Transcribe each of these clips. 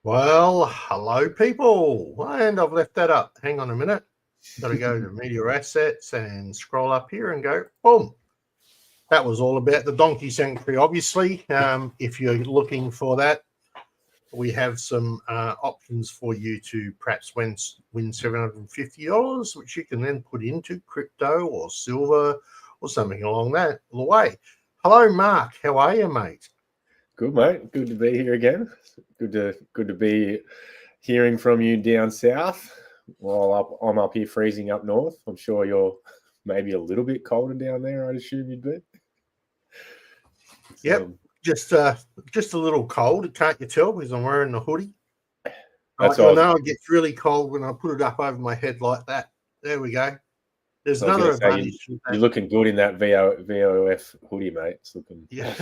Well, hello, people. And I've left that up. Hang on a minute. Got to go to media assets and scroll up here and go, boom. That was all about the Donkey Sanctuary, obviously. If you're looking for that, we have some options for you to perhaps win $750, which you can then put into crypto or silver or something along that the way. Hello, Mark. How are you, mate? Good, mate. Good to be here again. Good to be hearing from you down south. While I'm up here freezing up north. I'm sure you're maybe a little bit colder down there. I'd assume you'd be. Yep, just a little cold. Can't you tell because I'm wearing the hoodie? That's I all. know it gets really cold when I put it up over my head like that. There we go. There's I was going another to say advantage to you're that. looking good in that VOF hoodie, mate. It's looking. Yeah.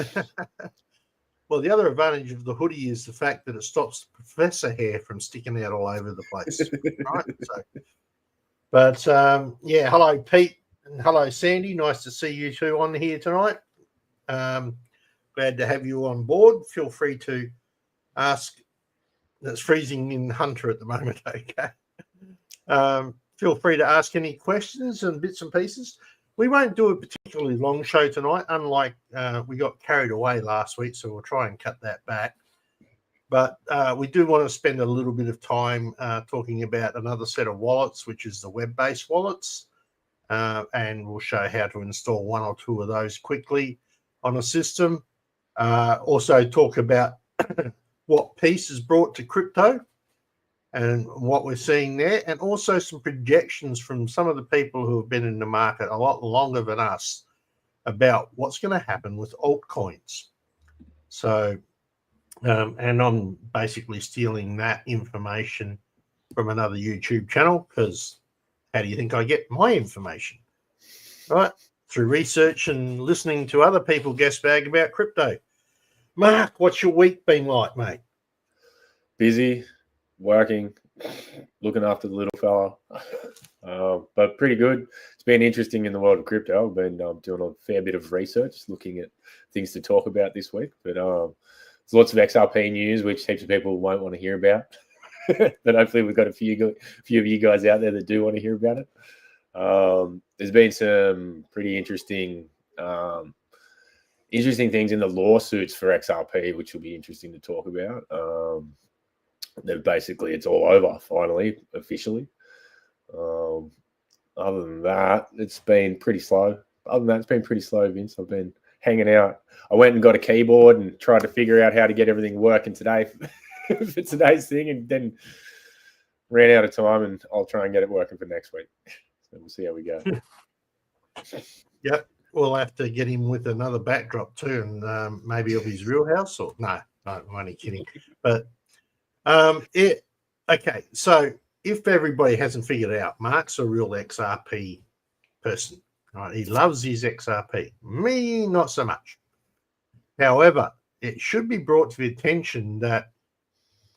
Well, the other advantage of the hoodie is the fact that it stops the professor hair from sticking out all over the place. Right. So, but yeah, hello, Pete, and hello, Sandy. Nice to see you two on here tonight. Glad to have you on board. Feel free to ask. It's freezing in Hunter at the moment. Okay. Feel free to ask any questions and bits and pieces. We won't do a particularly long show tonight, unlike we got carried away last week, so we'll try and cut that back. But we do want to spend a little bit of time talking about another set of wallets, which is the web-based wallets. And we'll show how to install one or two of those quickly on a system. Also talk about what piece is brought to crypto and what we're seeing there, and also some projections from some of the people who have been in the market a lot longer than us about what's going to happen with altcoins. So, and I'm basically stealing that information from another YouTube channel because how do you think I get my information? Right, through research and listening to other people guest bag about crypto. Mark, what's your week been like, mate? Busy, working, looking after the little fella, but pretty good. It's been interesting in the world of crypto. I've been doing a fair bit of research, looking at things to talk about this week. But there's lots of XRP news, which heaps of people won't want to hear about. But hopefully we've got a few of you guys out there that do want to hear about it. There's been some pretty interesting things in the lawsuits for XRP, which will be interesting to talk about. Basically, it's all over finally, officially. Other than that, it's been pretty slow. Vince. I've been hanging out. I went and got a keyboard and tried to figure out how to get everything working today for today's thing, and then ran out of time. And I'll try and get it working for next week. So we'll see how we go. Yep. We'll have to get him with another backdrop too, and maybe of his real house. Or no, I'm only kidding. But okay. So if everybody hasn't figured it out, Mark's a real XRP person. Right? He loves his XRP. Me, not so much. However, it should be brought to the attention that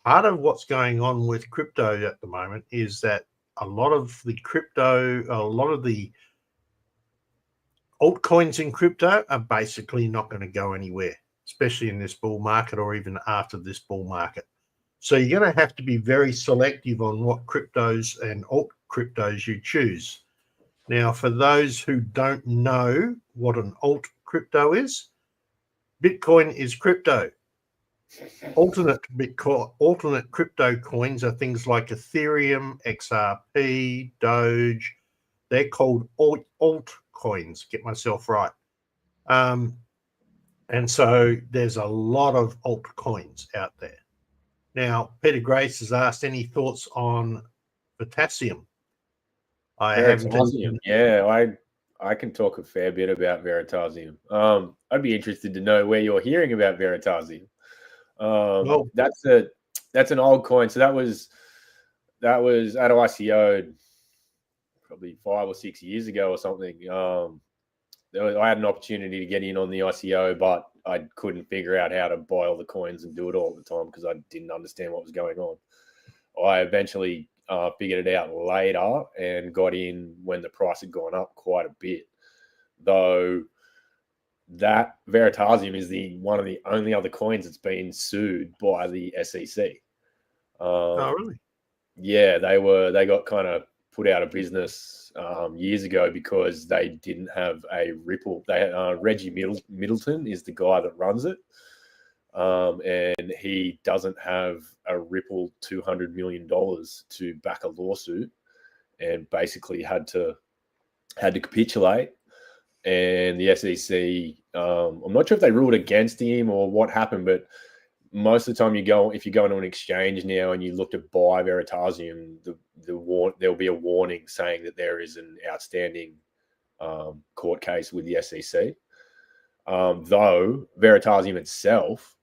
part of what's going on with crypto at the moment is that a lot of the altcoins in crypto are basically not going to go anywhere, especially in this bull market or even after this bull market. So you're going to have to be very selective on what cryptos and alt cryptos you choose. Now, for those who don't know what an alt crypto is, Bitcoin is crypto. Alternate crypto coins are things like Ethereum, XRP, Doge. They're called altcoins. Get myself right. And so there's a lot of altcoins out there. Now, Peter Grace has asked any thoughts on Veritasium. Veritasium. Yeah, I can talk a fair bit about Veritasium. I'd be interested to know where you're hearing about Veritasium. Well, that's an old coin. So that was at ICO probably 5 or 6 years ago or something. I had an opportunity to get in on the ICO, but I couldn't figure out how to buy all the coins and do it all at the time because I didn't understand what was going on. I eventually figured it out later and got in when the price had gone up quite a bit. Though that Veritasium is one of the only other coins that's been sued by the SEC. Oh, really? Yeah, they got kind of put out of business years ago because they didn't have a Ripple. Reggie Middleton is the guy that runs it, and he doesn't have a Ripple $200 million to back a lawsuit, and basically had to capitulate. And the SEC, I'm not sure if they ruled against him or what happened, but most of the time if you go into an exchange now and you look to buy Veritasium, there'll be a warning saying that there is an outstanding court case with the SEC. Though Veritasium itself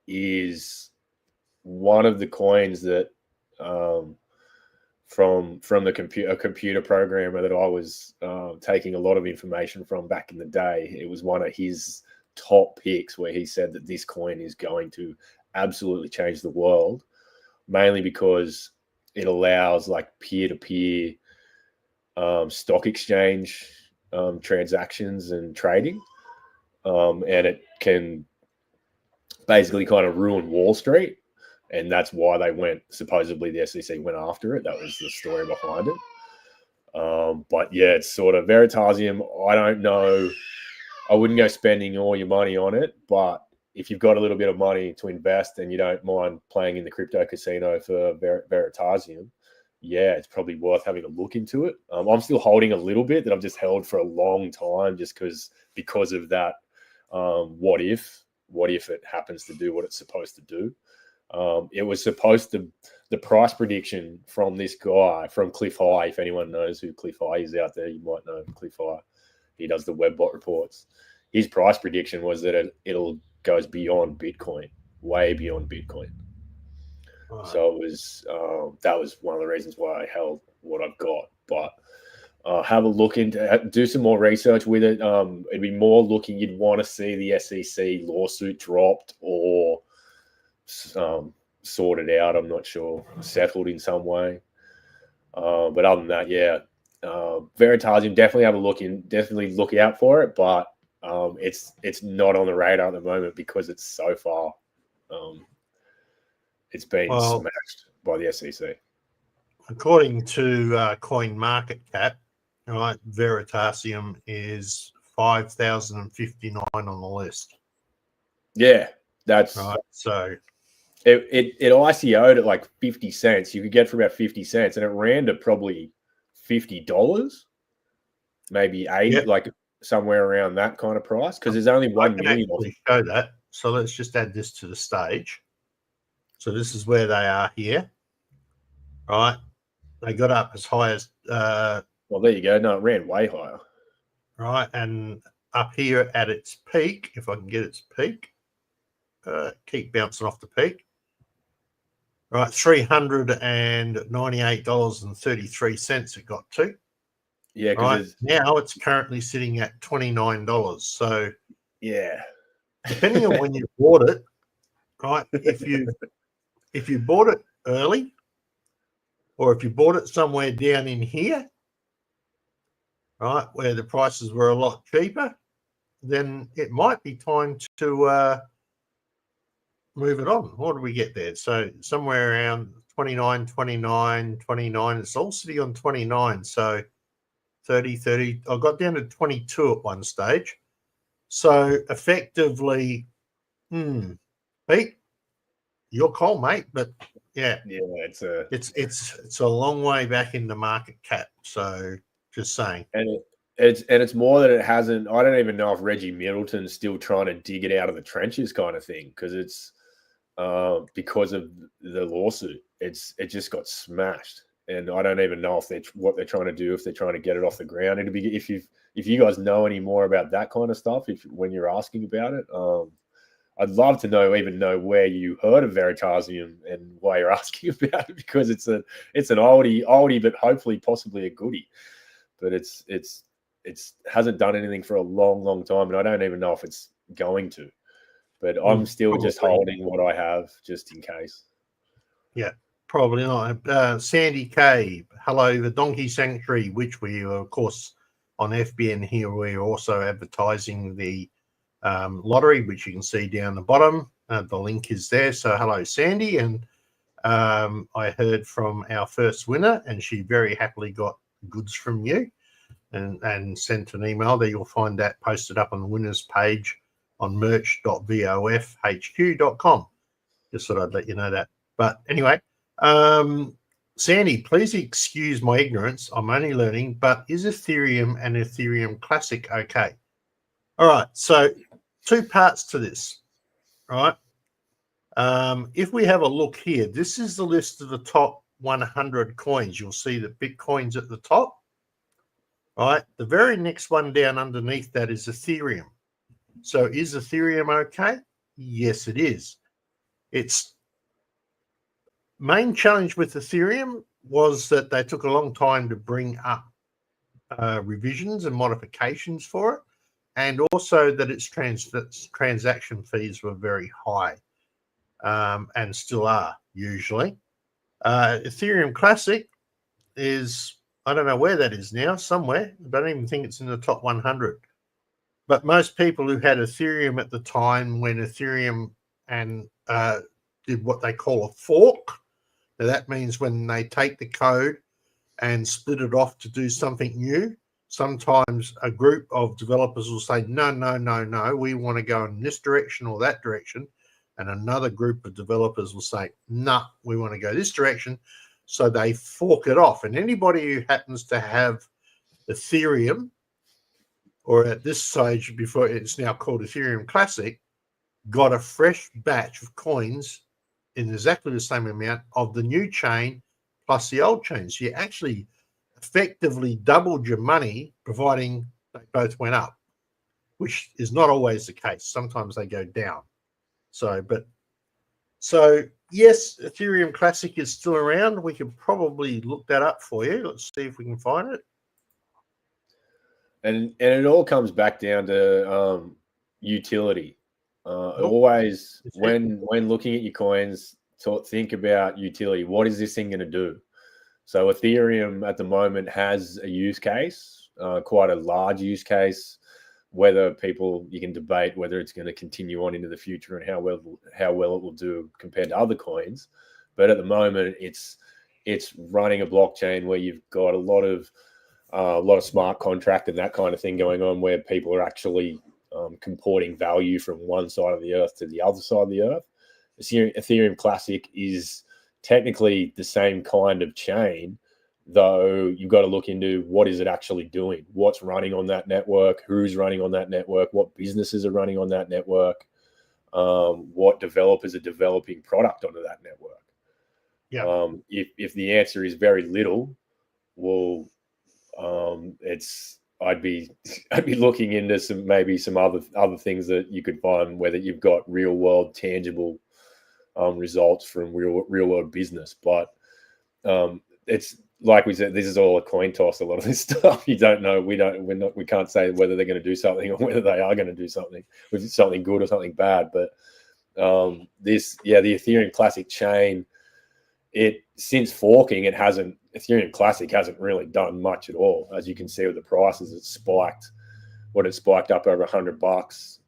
is one of the coins that from the computer programmer that I was taking a lot of information from back in the day. It was one of his top picks where he said that this coin is going to absolutely change the world, mainly because it allows like peer-to-peer stock exchange transactions and trading, and it can basically kind of ruin Wall Street. And that's why supposedly the SEC went after it. That was the story behind it. But yeah, it's sort of Veritasium. I don't know. I wouldn't go spending all your money on it, but if you've got a little bit of money to invest and you don't mind playing in the crypto casino for Veritasium, yeah, it's probably worth having a look into it. I'm still holding a little bit that I've just held for a long time just because of that. What if it happens to do what it's supposed to do? It was supposed to, the price prediction from this guy, from Cliff High, if anyone knows who Cliff High is out there, you might know Cliff High. He does the Webbot reports. His price prediction was that it'll goes beyond Bitcoin, way beyond Bitcoin. Right. So it was that was one of the reasons why I held what I've got. But have a look into, do some more research with it. It'd be more looking, you'd want to see the SEC lawsuit dropped or sorted out. I'm not sure, settled in some way. But other than that, yeah, Veritasium, definitely have a look in, definitely look out for it. But it's not on the radar at the moment because it's so far. It's been smashed by the SEC. According to CoinMarketCap, right, Veritasium is 5,059 on the list. Yeah, that's right. So it ICO'd at like 50 cents. You could get for about 50 cents, and it ran to probably $50, maybe 80, like somewhere around that kind of price. Because there's only 1 million. Show that. So let's just add this to the stage. So this is where they are here, right? They got up as high as well, there you go. No, it ran way higher. Right, and up here at its peak, if I can get its peak, keep bouncing off the peak. Right, $398.33 it got to. Yeah, right now it's currently sitting at $29. So yeah, depending on when you bought it, right? If you bought it early, or if you bought it somewhere down in here, right, where the prices were a lot cheaper, then it might be time to move it on. What do we get there? So somewhere around 29, 29, 29. It's all sitting on 29. So 30, 30. I got down to 22 at one stage. So effectively, Pete, your call, mate. But yeah, it's a long way back in the market cap. So just saying. And it's more that it hasn't. I don't even know if Reggie Middleton's still trying to dig it out of the trenches, kind of thing, because it's because of the lawsuit. It just got smashed, and I don't even know what they're trying to do, if they're trying to get it off the ground. It'd be if you guys know any more about that kind of stuff, when you're asking about it. I'd love to know where you heard of Veritasium and why you're asking about it, because it's an oldie, but hopefully possibly a goodie. But it's hasn't done anything for a long, long time, and I don't even know if it's going to. But I'm still just holding what I have just in case. Yeah, probably not. Sandy K, hello, the Donkey Sanctuary, which we are, of course, on FBN here. We're also advertising the lottery, which you can see down the bottom. The link is there. So hello, Sandy. And I heard from our first winner, and she very happily got goods from you and sent an email there. You'll find that posted up on the winners page on merch.vofhq.com. Just thought I'd let you know that. But anyway, Sandy, please excuse my ignorance. I'm only learning, but is Ethereum and Ethereum Classic okay? All right, so 2 parts to this, right? If we have a look here, this is the list of the top 100 coins. You'll see that Bitcoin's at the top, right? The very next one down underneath that is Ethereum. So is Ethereum okay? Yes, it is. Its main challenge with Ethereum was that they took a long time to bring up revisions and modifications for it, and also that its transaction fees were very high, and still are usually. Ethereum Classic is, I don't know where that is now, somewhere. I don't even think it's in the top 100. But most people who had Ethereum at the time when Ethereum and did what they call a fork. Now that means when they take the code and split it off to do something new, sometimes a group of developers will say, no, we want to go in this direction or that direction. And another group of developers will say, no, we want to go this direction. So they fork it off. And anybody who happens to have Ethereum, or at this stage before it's now called Ethereum Classic, got a fresh batch of coins in exactly the same amount of the new chain plus the old chain. So you actually effectively doubled your money, providing they both went up, which is not always the case. Sometimes they go down. So yes, Ethereum Classic is still around. We can probably look that up for you. Let's see if we can find it. And it all comes back down to utility. Always, when looking at your coins, think about utility. What is this thing going to do? So Ethereum at the moment has a use case, quite a large use case. Whether you can debate whether it's going to continue on into the future and how well it will do compared to other coins. But at the moment, it's running a blockchain where you've got a lot of smart contract and that kind of thing going on, where people are actually comporting value from one side of the earth to the other side of the earth. Ethereum Classic is technically the same kind of chain, though you've got to look into what is it actually doing, what's running on that network, who's running on that network, what businesses are running on that network, what developers are developing product onto that network. Yeah. If the answer is very little, well, I'd be looking into some other things that you could find, whether you've got real world tangible results from real world business. But it's like we said, this is all a coin toss. A lot of this stuff you don't know. We can't say whether they're going to do something or whether they are going to do something, with something good or something bad. But the Ethereum Classic chain, since forking, Ethereum Classic hasn't really done much at all. As you can see with the prices, it spiked up over $100.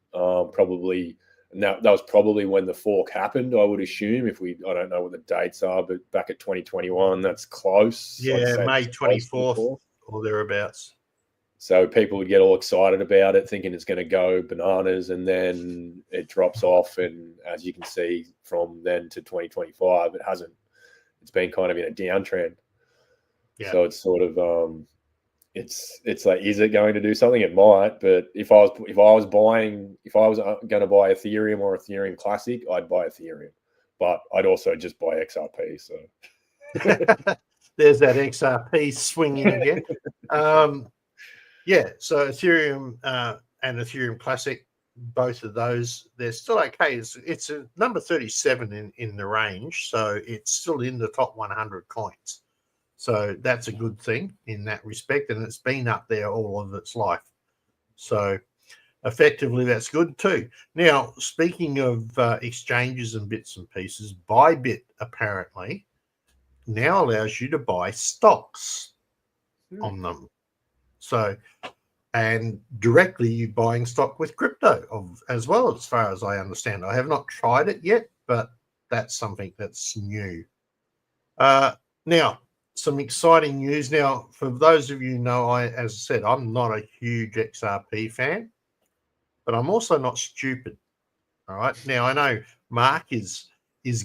Probably, and that was probably when the fork happened, I would assume. I don't know what the dates are, but back at 2021, that's close. Yeah, May 24th or thereabouts. So people would get all excited about it, thinking it's going to go bananas, and then it drops off. And as you can see, from then to 2025, it hasn't. It's been kind of in a downtrend. Yeah. So it's sort of it's like, is it going to do something? It might, but if I was going to buy Ethereum or Ethereum Classic, I'd buy Ethereum, but I'd also just buy XRP. So there's that XRP swinging again. So Ethereum and Ethereum Classic, both of those, they're still okay. It's a number 37 in the range, so it's still in the top 100 coins. So that's a good thing in that respect, and it's been up there all of its life. So effectively, that's good too. Now, speaking of exchanges and bits and pieces, Bybit apparently now allows you to buy stocks on them. So, and directly you buying stock with crypto as well, as far as I understand. I have not tried it yet, but that's something that's new Now, some exciting news. Now, for those of you who know, as I said, I'm not a huge XRP fan, but I'm also not stupid. All right. Now, I know Mark is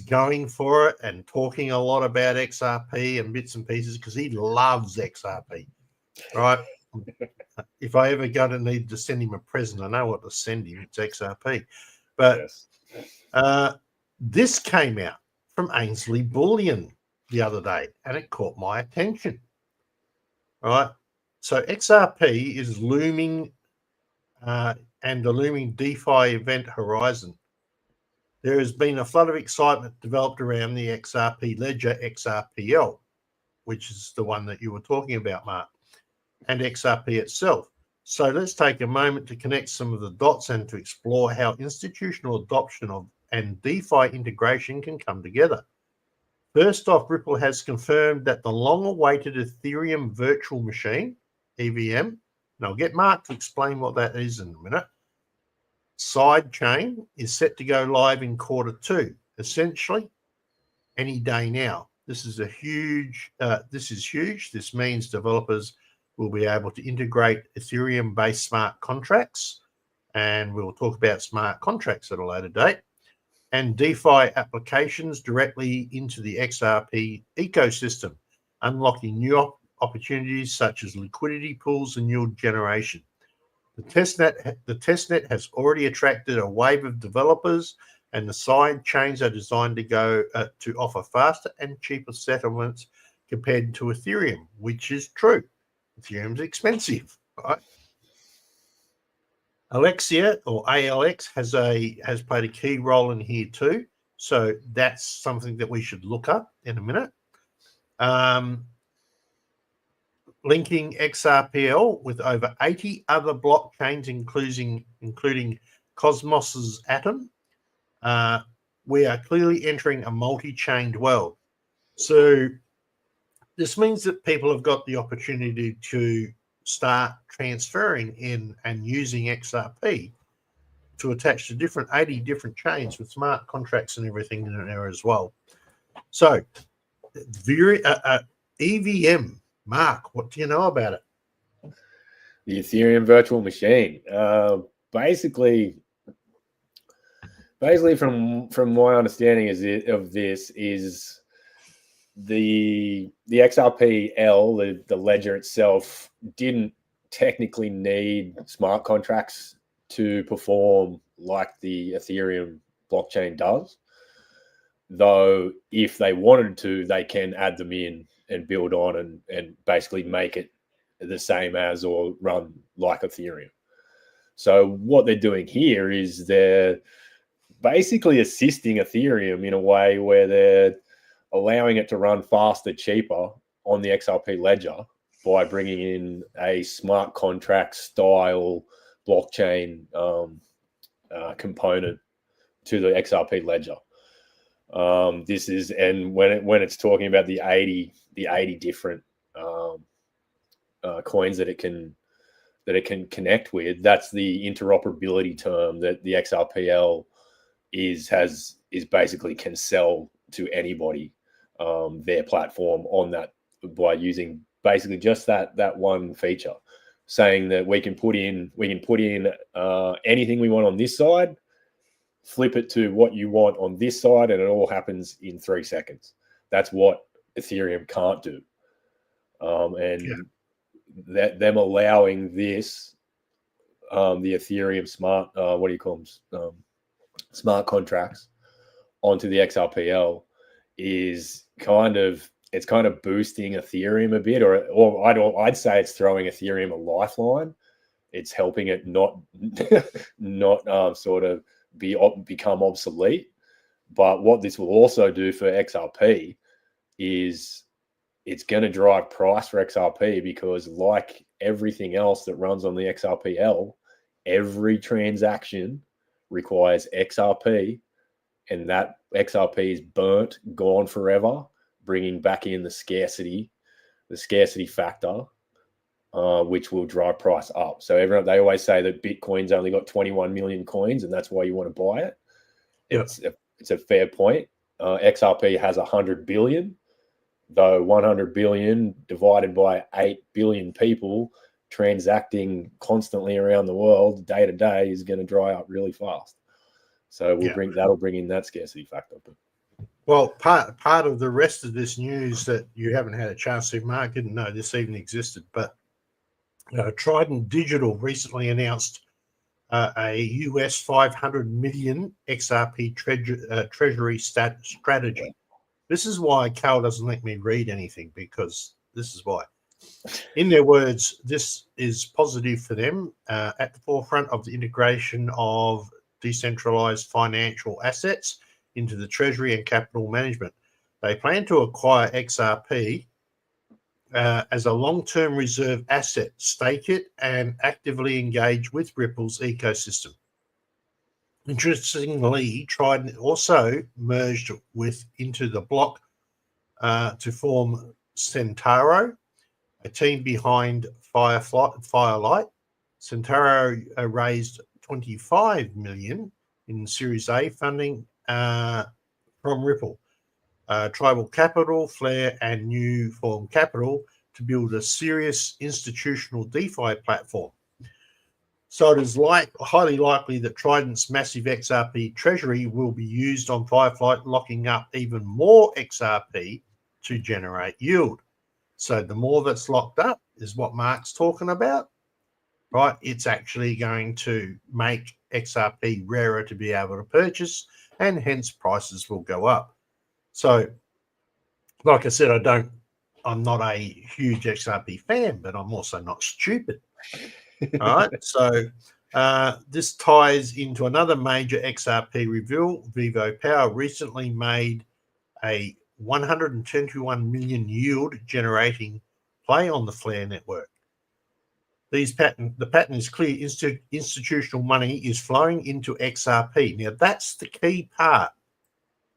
going for it and talking a lot about XRP and bits and pieces because he loves XRP. Right. If I ever go to need to send him a present, I know what to send him. It's XRP. But yes. This came out from Ainsley Bullion the other day, and it caught my attention. Right. So XRP is looming and the looming DeFi event horizon. There has been a flood of excitement developed around the XRP ledger XRPL, which is the one that you were talking about, Mark, and XRP itself. So let's take a moment to connect some of the dots and to explore how institutional adoption of and DeFi integration can come together. First off, Ripple has confirmed that the long-awaited Ethereum virtual machine, EVM, and I'll get Mark to explain what that is in a minute, sidechain is set to go live in Q2, essentially any day now. This is huge. This means developers will be able to integrate Ethereum-based smart contracts, and we'll talk about smart contracts at a later date, and DeFi applications directly into the XRP ecosystem, unlocking new opportunities such as liquidity pools and yield generation. The testnet has already attracted a wave of developers, and the side chains are designed to to offer faster and cheaper settlements compared to Ethereum, which is true. Ethereum's expensive, right? Alexia or ALX has played a key role in here too, so that's something that we should look up in a minute. Linking XRPL with over 80 other blockchains, including Cosmos's Atom, we are clearly entering a multi-chained world. So this means that people have got the opportunity to start transferring in and using XRP to attach to 80 different chains with smart contracts and everything in there as well. So, EVM, Mark, what do you know about it? The Ethereum virtual machine. Basically, from my understanding of this is the XRPL, the ledger itself, didn't technically need smart contracts to perform like the Ethereum blockchain does. Though if they wanted to, they can add them in and build on and basically make it the same as or run like Ethereum. So what they're doing here is they're basically assisting Ethereum in a way where they're allowing it to run faster, cheaper on the XRP ledger by bringing in a smart contract style blockchain component to the XRP ledger. This is, and when it's talking about the 80 different coins that it can connect with, that's the interoperability term that the XRPL is basically can sell to anybody their platform on that by using basically just that one feature, saying that we can put in anything we want on this side, flip it to what you want on this side, and it all happens in 3 seconds. That's what Ethereum can't do. That them allowing this, the Ethereum smart, smart contracts onto the XRPL is kind of boosting Ethereum a bit, or I'd say it's throwing Ethereum a lifeline. It's helping it not sort of become obsolete. But what this will also do for XRP is it's going to drive price for XRP, because like everything else that runs on the XRPL, every transaction requires XRP, and that XRP is burnt, gone forever, bringing back in the scarcity factor, which will drive price up. So they always say that Bitcoin's only got 21 million coins, and that's why you want to buy it. Yep. It's a fair point. XRP has 100 billion. though 100 billion divided by 8 billion people transacting constantly around the world day to day is going to dry up really fast. So that'll bring in that scarcity factor. Well, part of the rest of this news that you haven't had a chance to, Mark didn't know this even existed, but Trident Digital recently announced a US 500 million XRP treasury strategy. This is why Cal doesn't let me read anything, because this is why. In their words, this is positive for them, at the forefront of the integration of decentralized financial assets into the treasury and capital management. They plan to acquire XRP as a long-term reserve asset, stake it, and actively engage with Ripple's ecosystem. Interestingly, Trident also merged into the block to form Centauro, a team behind Firelight. Centauro raised $25 million in Series A funding from Ripple, Tribal Capital, Flare, and New Form Capital to build a serious institutional DeFi platform. So it is highly likely that Trident's massive XRP treasury will be used on Fireflight, locking up even more XRP to generate yield. So the more that's locked up is what Mark's talking about, right? It's actually going to make XRP rarer to be able to purchase, and hence prices will go up. So, like I said, I'm not a huge XRP fan, but I'm also not stupid. All right. So this ties into another major XRP reveal. Vivo Power recently made a 121 million yield generating play on the Flare network. The pattern is clear. Institutional money is flowing into XRP. Now, that's the key part.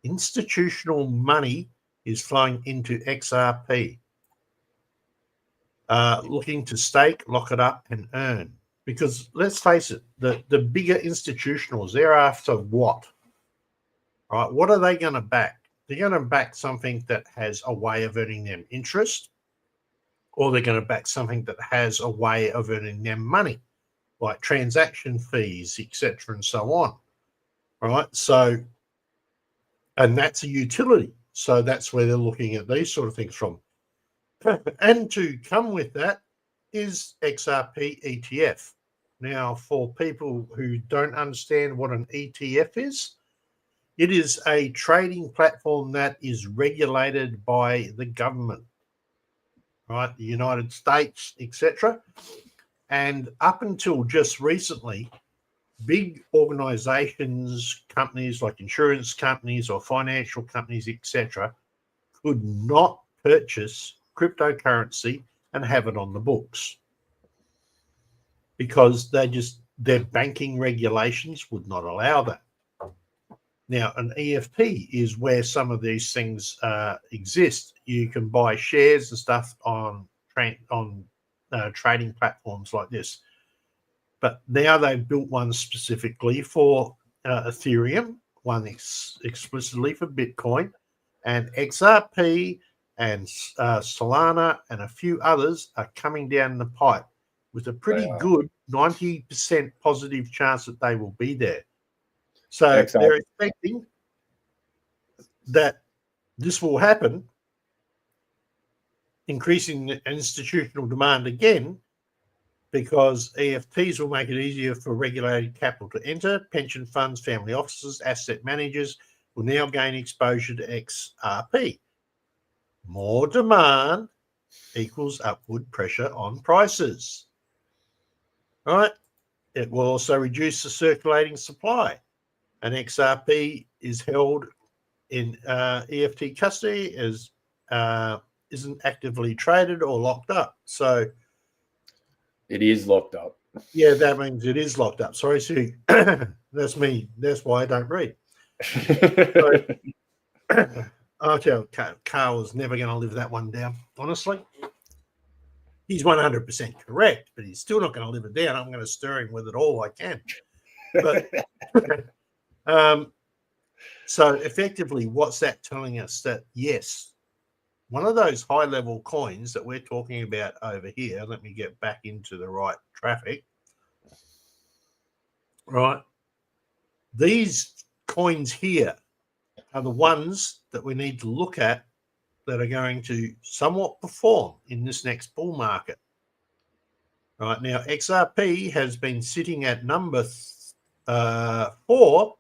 Institutional money is flowing into XRP, looking to stake, lock it up, and earn. Because let's face it, the bigger institutionals, they're after what? Right? What are they going to back? They're going to back something that has a way of earning them interest, or they're going to back something that has a way of earning them money, like transaction fees, etc., and so on. All right. So, and that's a utility. So that's where they're looking at these sort of things from. And to come with that is XRP ETF. Now, for people who don't understand what an ETF is, it is a trading platform that is regulated by the government, right? The United States, etc. And up until just recently, big organizations, companies like insurance companies or financial companies, etc., could not purchase cryptocurrency and have it on the books because their banking regulations would not allow that. Now, an EFT is where some of these things exist. You can buy shares and stuff on trading platforms like this. But now they've built one specifically for Ethereum, one explicitly for Bitcoin, and XRP and Solana and a few others are coming down the pipe with a pretty good 90% positive chance that they will be there. So they're expecting that this will happen, increasing institutional demand again, because EFTs will make it easier for regulated capital to enter. Pension funds, family offices, asset managers will now gain exposure to XRP. More demand equals upward pressure on prices. All right. It will also reduce the circulating supply. An XRP is held in EFT custody, isn't actively traded or locked up. So it is locked up. Yeah, that means it is locked up. Sorry, Sue. That's me. That's why I don't read. So, I'll tell you, Carl is never going to live that one down, honestly. He's 100% correct, but he's still not going to live it down. I'm going to stir him with it all I can. But so effectively, what's that telling us? That yes, one of those high-level coins that we're talking about over here, let me get back into the right traffic. Right. These coins here are the ones that we need to look at that are going to somewhat perform in this next bull market. Right now, XRP has been sitting at number 4 for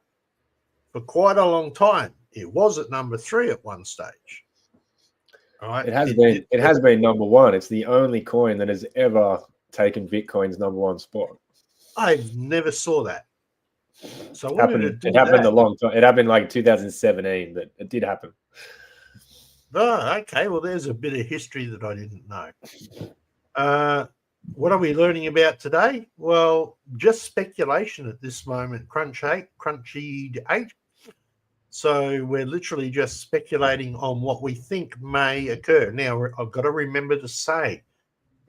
quite a long time. It was at number 3 at one stage. All right. It has been number 1. It's the only coin that has ever taken Bitcoin's number 1 spot. I've never saw that. So it happened a long time. It happened like 2017, but it did happen. Oh, okay. Well, there's a bit of history that I didn't know. What are we learning about today? Well, just speculation at this moment. Crunchy 8. So we're literally just speculating on what we think may occur. Now, I've got to remember to say,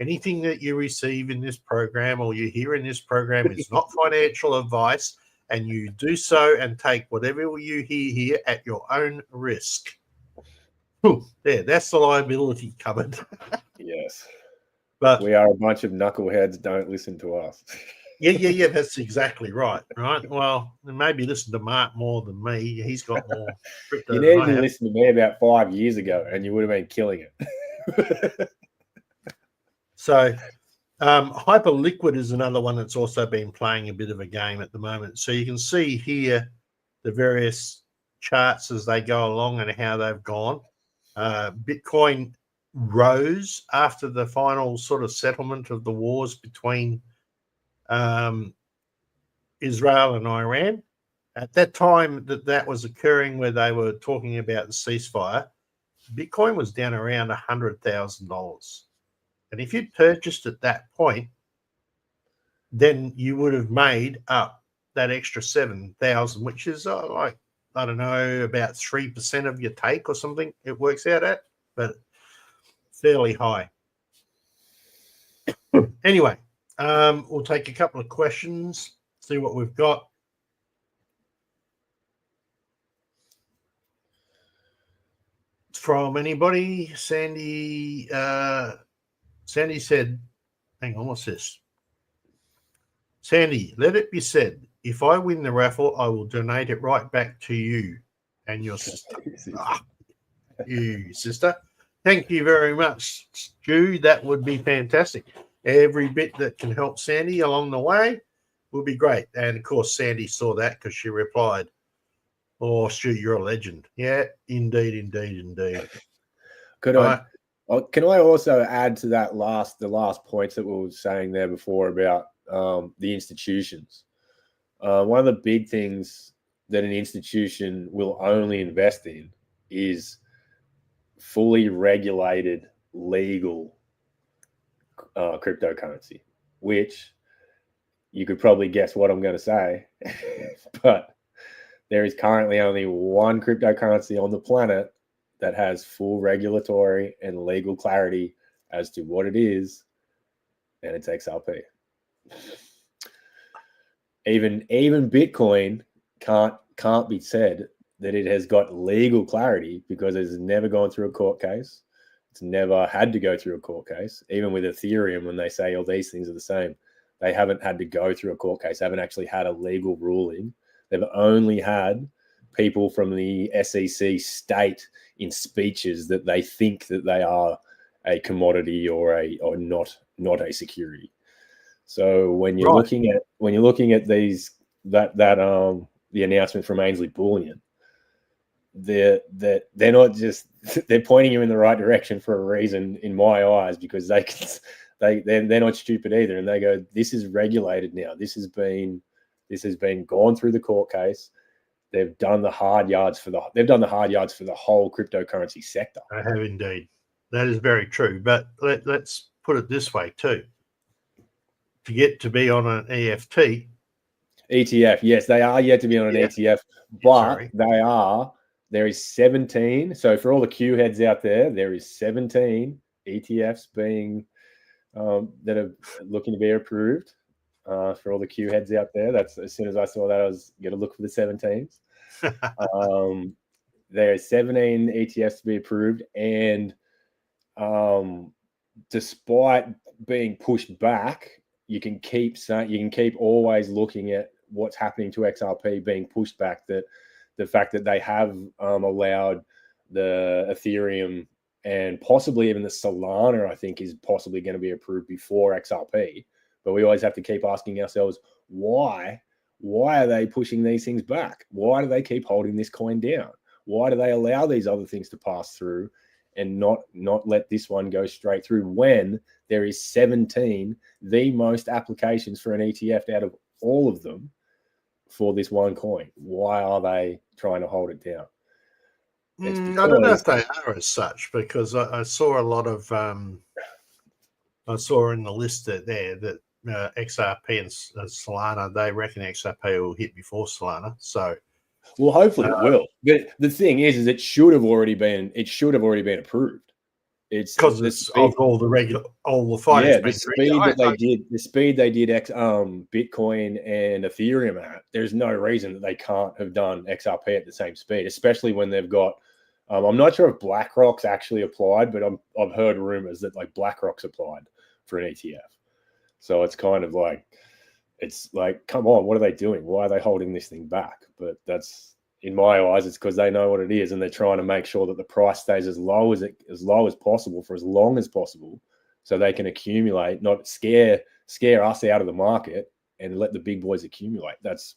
anything that you receive in this program or you hear in this program is not financial advice, and you do so and take whatever you hear here at your own risk. There, that's the liability covered. Yes. But we are a bunch of knuckleheads. Don't listen to us. Yeah. That's exactly right. Right. Well, maybe listen to Mark more than me. He's got more. You needed to listen to me about 5 years ago, and you would have been killing it. So, Hyperliquid is another one that's also been playing a bit of a game at the moment. So you can see here the various charts as they go along and how they've gone. Bitcoin rose after the final sort of settlement of the wars between Israel and Iran. At that time that was occurring, where they were talking about the ceasefire, Bitcoin was down around $100,000. And if you'd purchased at that point, then you would have made up that extra 7,000, which is like, I don't know, about 3% of your take or something it works out at, but fairly high. Anyway, we'll take a couple of questions, see what we've got. From anybody? Sandy said, hang on, what's this? Sandy, let it be said, if I win the raffle, I will donate it right back to you and your sister. You sister. Thank you very much, Stu. That would be fantastic. Every bit that can help Sandy along the way will be great. And of course, Sandy saw that because she replied, "Oh, Stu, you're a legend." Yeah, indeed. Can I also add to that the last points that we were saying there before about the institutions? One of the big things that an institution will only invest in is fully regulated, legal cryptocurrency, which you could probably guess what I'm going to say, but there is currently only one cryptocurrency on the planet that has full regulatory and legal clarity as to what it is, and it's XRP. Even Bitcoin can't be said that it has got legal clarity because it's never gone through a court case. It's never had to go through a court case. Even with Ethereum, when they say all these things are the same, they haven't had to go through a court case. They haven't actually had a legal ruling. They've only had people from the SEC state in speeches that they think that they are a commodity or not a security. So when you're looking at these the announcement from Ainsley Bullion, they're not just they're pointing you in the right direction for a reason in my eyes, because they're not stupid either, and they go, this is regulated now. This has been gone through the court case. They've done the hard yards for the whole cryptocurrency sector. I have indeed. That is very true. But let's put it this way too. To get to be on an ETF, yes, they are yet to be on an ETF, but there is 17. So for all the Q heads out there is 17 ETFs being that are looking to be approved. For all the Q heads out there, that's as soon as I saw that, I was going to look for the 17s. There are 17 ETFs to be approved, and despite being pushed back, you can keep always looking at what's happening to XRP being pushed back. That the fact that they have allowed the Ethereum and possibly even the Solana, I think, is possibly going to be approved before XRP. But we always have to keep asking ourselves, why? Why are they pushing these things back? Why do they keep holding this coin down? Why do they allow these other things to pass through and not let this one go straight through when there is 17, the most applications for an ETF out of all of them for this one coin? Why are they trying to hold it down? I don't know if they are as such, because I saw a lot of I saw in the list there that XRP and Solana, they reckon XRP will hit before Solana. So, well, hopefully it will. But the thing is it should have already been approved. It's because it's of all the finance. Yeah, the speed they did Bitcoin and Ethereum at. There's no reason that they can't have done XRP at the same speed, especially when they've got. I'm not sure if BlackRock's actually applied, but I've heard rumors that like BlackRock's applied for an ETF. So it's kind of like, it's like, come on, what are they doing? Why are they holding this thing back? But that's, in my eyes, it's because they know what it is, and they're trying to make sure that the price stays as low as possible for as long as possible, so they can accumulate, not scare us out of the market and let the big boys accumulate. That's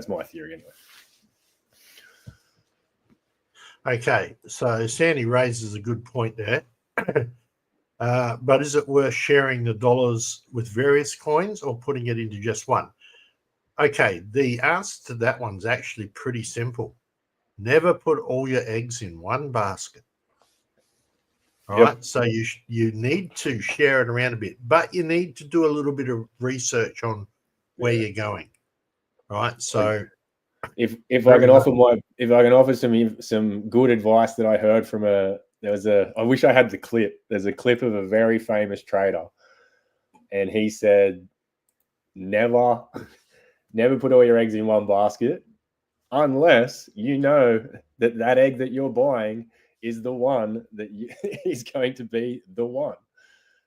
my theory anyway. Okay, so Sandy raises a good point there. But is it worth sharing the dollars with various coins or putting it into just one? Okay, the answer to that one's actually pretty simple. Never put all your eggs in one basket. All right, so you need to share it around a bit, but you need to do a little bit of research on where you're going. All right, so if I can offer some good advice that I heard from I wish I had the clip. There's a clip of a very famous trader, and he said, never put all your eggs in one basket unless you know that egg that you're buying is the one that is going to be the one.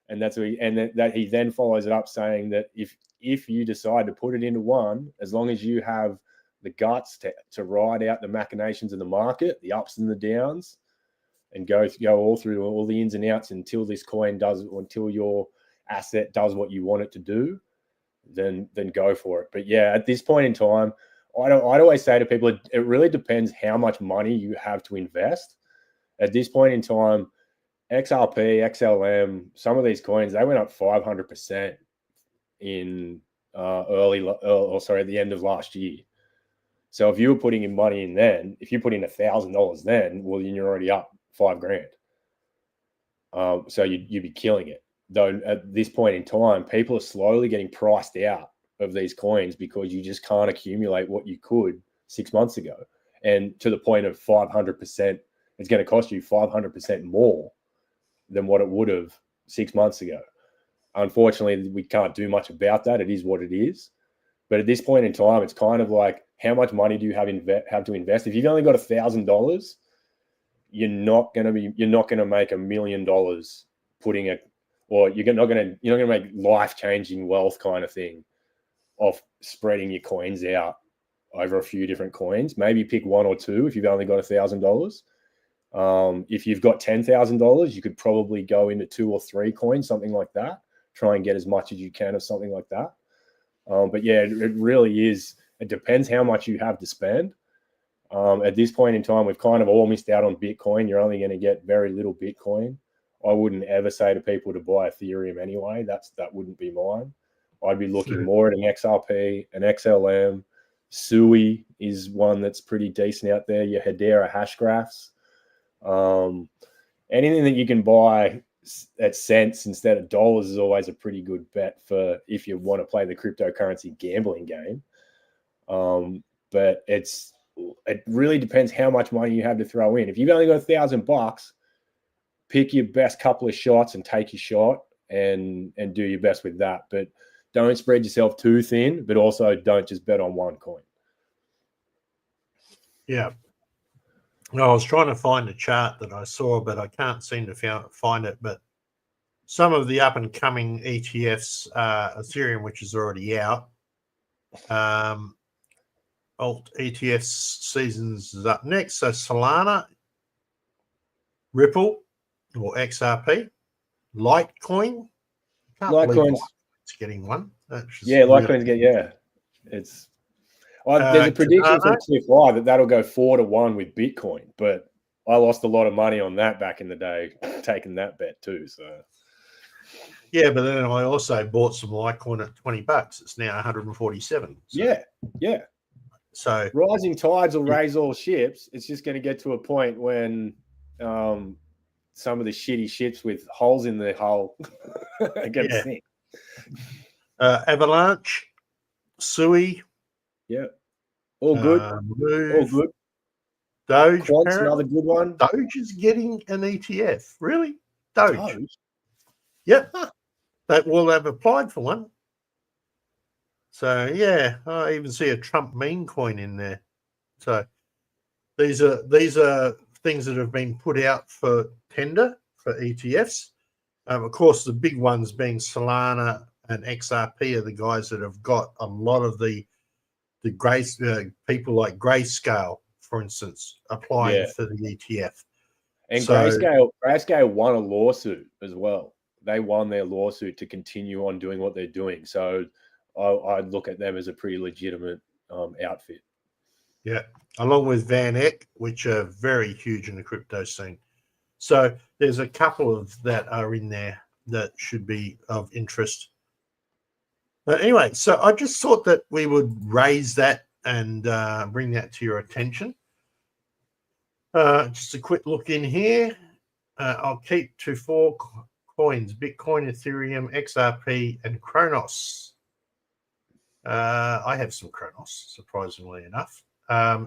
And that's what he then follows it up saying that if you decide to put it into one, as long as you have the guts to ride out the machinations of the market, the ups and the downs, and go all through all the ins and outs until until your asset does what you want it to do, then go for it. But yeah, at this point in time, I'd always say to people, it really depends how much money you have to invest. At this point in time, XRP, XLM, some of these coins, they went up 500% in at the end of last year. So if you were putting in money in then, if you put in $1,000 then, well, then you're already up $5,000. So you'd be killing it. Though at this point in time, people are slowly getting priced out of these coins because you just can't accumulate what you could 6 months ago. And to the point of 500%, it's going to cost you 500% more than what it would have 6 months ago. Unfortunately, we can't do much about that. It is what it is. But at this point in time, it's kind of like, how much money do you have to invest? If you've only got $1,000, you're not going to make $1 million you're not going to make life-changing wealth kind of thing off spreading your coins out over a few different coins. Maybe pick one or two if you've only got $1,000. If you've got $10,000, you could probably go into 2 or 3 coins, something like that. Try and get as much as you can of something like that. But yeah, it really is. It depends how much you have to spend. At this point in time, we've kind of all missed out on Bitcoin. You're only going to get very little Bitcoin. I wouldn't ever say to people to buy Ethereum anyway. That wouldn't be mine. I'd be looking more at an XRP, an XLM. Sui is one that's pretty decent out there. Your Hedera hash graphs. Anything that you can buy at cents instead of dollars is always a pretty good bet for if you want to play the cryptocurrency gambling game. But it really depends how much money you have to throw in. If you've only got $1,000, pick your best couple of shots and take your shot and do your best with that. But don't spread yourself too thin, but also don't just bet on one coin. Yeah. I was trying to find a chart that I saw, but I can't seem to find it. But some of the up and coming ETFs, Ethereum, which is already out, alt ETFs seasons is up next. So Solana, Ripple or XRP, Litecoin. Litecoin's getting one. Litecoin's it's. There's a prediction from Cliff Lie that'll go 4-1 with Bitcoin, but I lost a lot of money on that back in the day, taking that bet too. So, yeah, but then I also bought some Litecoin at $20. It's now 147. So. Yeah. So rising tides will raise all ships. It's just going to get to a point when some of the shitty ships with holes in the hull are going to sink. Avalanche, Sui. Yeah. All good. All good. Doge. Quant's another good one. Doge is getting an ETF. Really? Doge. Yep. They've applied for one. So, yeah, I even see a Trump meme coin in there. So these are things that have been put out for tender for ETFs. Of course, the big ones being Solana and XRP are the guys that have got a lot of the people like Grayscale, for instance, applying for the ETF. And Grayscale won a lawsuit as well. They won their lawsuit to continue on doing what they're doing. So I'd look at them as a pretty legitimate outfit. Yeah, along with Van Eck, which are very huge in the crypto scene. So there's a couple of that are in there that should be of interest. But anyway, so I just thought that we would raise that and bring that to your attention. Just a quick look in here. I'll keep to 4 coins: Bitcoin, Ethereum, XRP, and Kronos. I have some Kronos, surprisingly enough.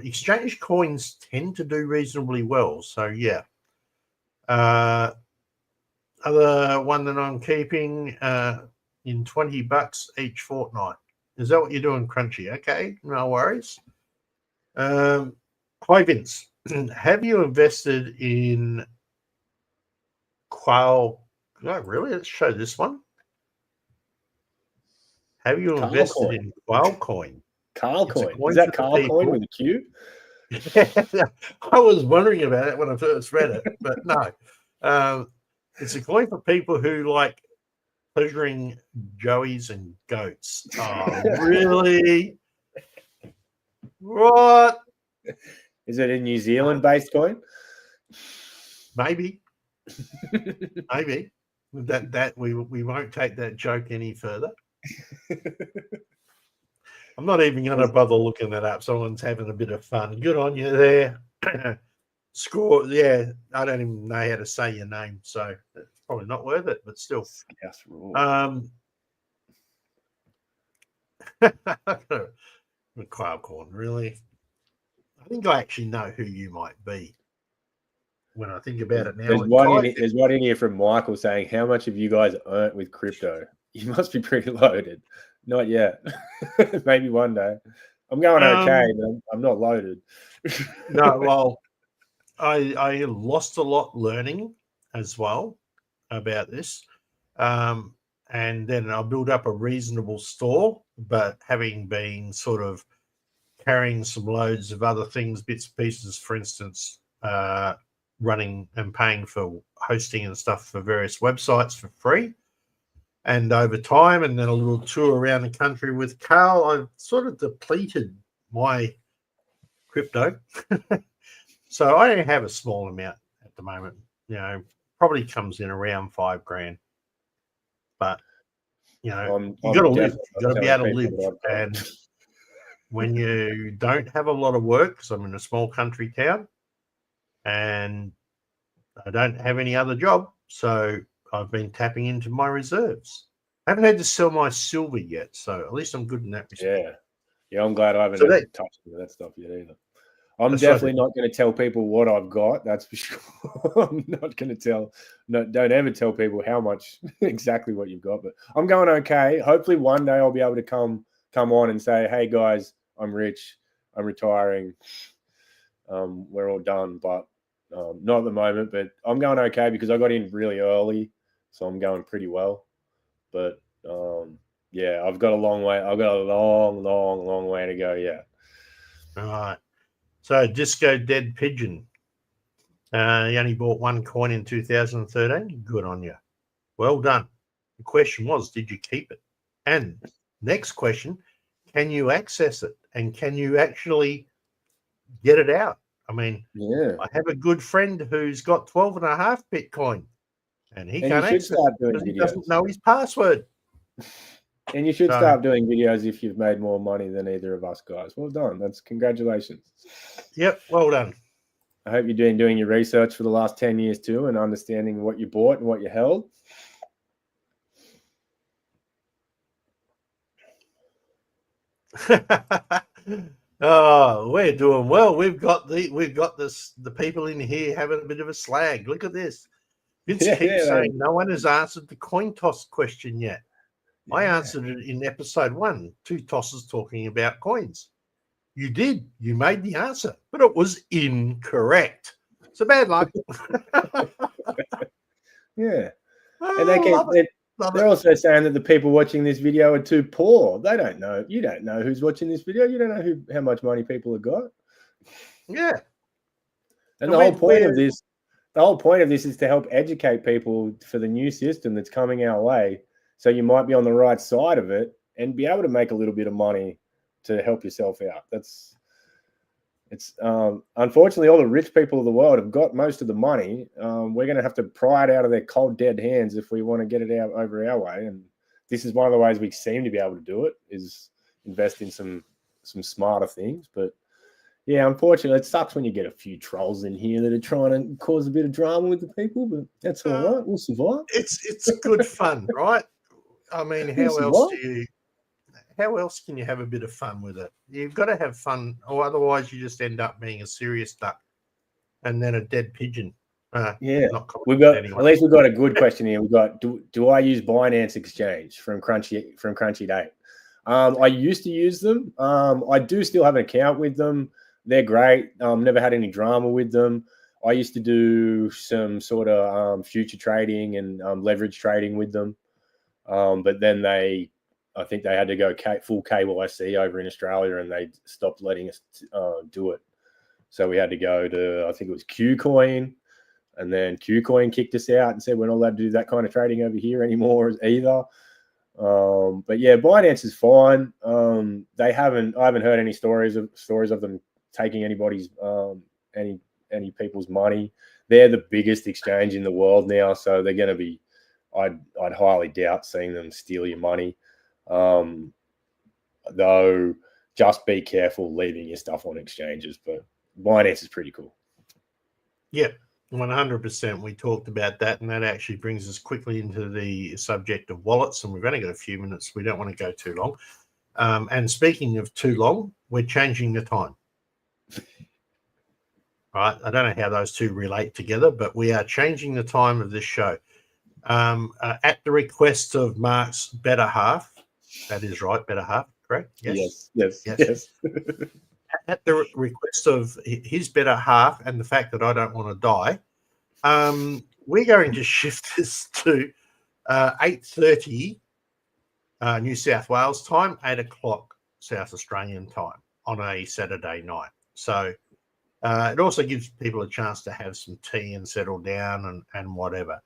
Exchange coins tend to do reasonably well. So, yeah. Other one that I'm keeping in $20 each fortnight. Is that what you're doing, Crunchy? Okay, no worries. Hi, Vince. Have you invested in Qual? No, really? Let's show this one. Have you invested in Qualcoin? Carlcoin. Is that Carlcoin with a Q? Yeah, I was wondering about it when I first read it, but no. It's a coin for people who like pleasuring joeys and goats. Oh, really? What? Is it a New Zealand-based coin? Maybe. Maybe. That we won't take that joke any further. I'm not even going to bother looking that up. Someone's having a bit of fun. Good on you there. Score. Yeah, I don't even know how to say your name, so it's probably not worth it, but still. Yes, Qualcoin, really? I think I actually know who you might be when I think about it now. There's one in here from Michael saying, how much have you guys earned with crypto? You must be pretty loaded. Not yet. Maybe one day. I'm going okay, but I'm not loaded. No, well, I lost a lot learning as well about this. And then I built up a reasonable store, but having been sort of carrying some loads of other things, bits and pieces, for instance, running and paying for hosting and stuff for various websites for free. And over time, and then a little tour around the country with Carl, I've sort of depleted my crypto. So I only have a small amount at the moment. Probably comes in around $5,000. But you got to live. You got to be able to live. And when you don't have a lot of work, because I'm in a small country town, and I don't have any other job, so I've been tapping into my reserves. I haven't had to sell my silver yet, so at least I'm good in that respect. Yeah, I'm glad I haven't had to touch that stuff yet either. I'm definitely not going to tell people what I've got. That's for sure. I'm not going to tell. No, don't ever tell people how much exactly what you've got. But I'm going okay. Hopefully, one day I'll be able to come on and say, "Hey guys, I'm rich. I'm retiring. we're all done, but not at the moment. But I'm going okay because I got in really early, so I'm going pretty well. But yeah, I've got a long way. I've got a long way to go. Yeah. All right. So Disco Dead Pigeon. You only bought one coin in 2013. Good on you. Well done. The question was, did you keep it? And next question, can you access it? And can you actually get it out? I mean, yeah, I have a good friend who's got 12.5 Bitcoin, and he can't access it because he doesn't know his password. And you should start doing videos if you've made more money than either of us guys. Well done. That's congratulations. Yep, well done. I hope you're doing your research for the last 10 years too and understanding what you bought and what you held. Oh, we're doing well. We've got the people in here having a bit of a slag. Look at this. Vince keeps saying no one has answered the coin toss question yet. Yeah. I answered it in episode 1, 2 tosses talking about coins. You did. You made the answer, but it was incorrect. So bad luck. Yeah. And they're also saying that the people watching this video are too poor. They don't know. You don't know who's watching this video. You don't know how much money people have got. Yeah. And the whole point of this is to help educate people for the new system that's coming our way. So you might be on the right side of it and be able to make a little bit of money to help yourself out. It's unfortunately all the rich people of the world have got most of the money. We're going to have to pry it out of their cold, dead hands if we want to get it out over our way. And this is one of the ways we seem to be able to do it, is invest in some smarter things. But yeah, unfortunately, it sucks when you get a few trolls in here that are trying to cause a bit of drama with the people. But that's all right. We'll survive. It's good fun, right? I mean, how else can you have a bit of fun with it? You've got to have fun, or otherwise you just end up being a serious duck and then a dead pigeon. Yeah, at least we've got a good question here. We've got do I use Binance Exchange from Crunchy Date? I used to use them. I do still have an account with them. They're great. Never had any drama with them. I used to do some sort of future trading and leverage trading with them, but then I think they had to go full KYC over in Australia, and they stopped letting us do it. So we had to go to, I think it was KuCoin, and then KuCoin kicked us out and said we're not allowed to do that kind of trading over here anymore either. But yeah, Binance is fine. I haven't heard any stories of them taking anybody's any people's money. They're the biggest exchange in the world now, so they're going to be. I'd highly doubt seeing them steal your money. Though just be careful leaving your stuff on exchanges, but Binance is pretty cool. Yeah, 100%. We talked about that, and that actually brings us quickly into the subject of wallets, and we've only got a few minutes. We don't want to go too long. And speaking of too long, we're changing the time. All right, I don't know how those two relate together, but we are changing the time of this show. At the request of Mark's better half. That is right, better half, correct? Yes. At the request of his better half and the fact that I don't want to die, we're going to shift this to 8:30 New South Wales time, 8 o'clock South Australian time on a Saturday night. So it also gives people a chance to have some tea and settle down and whatever.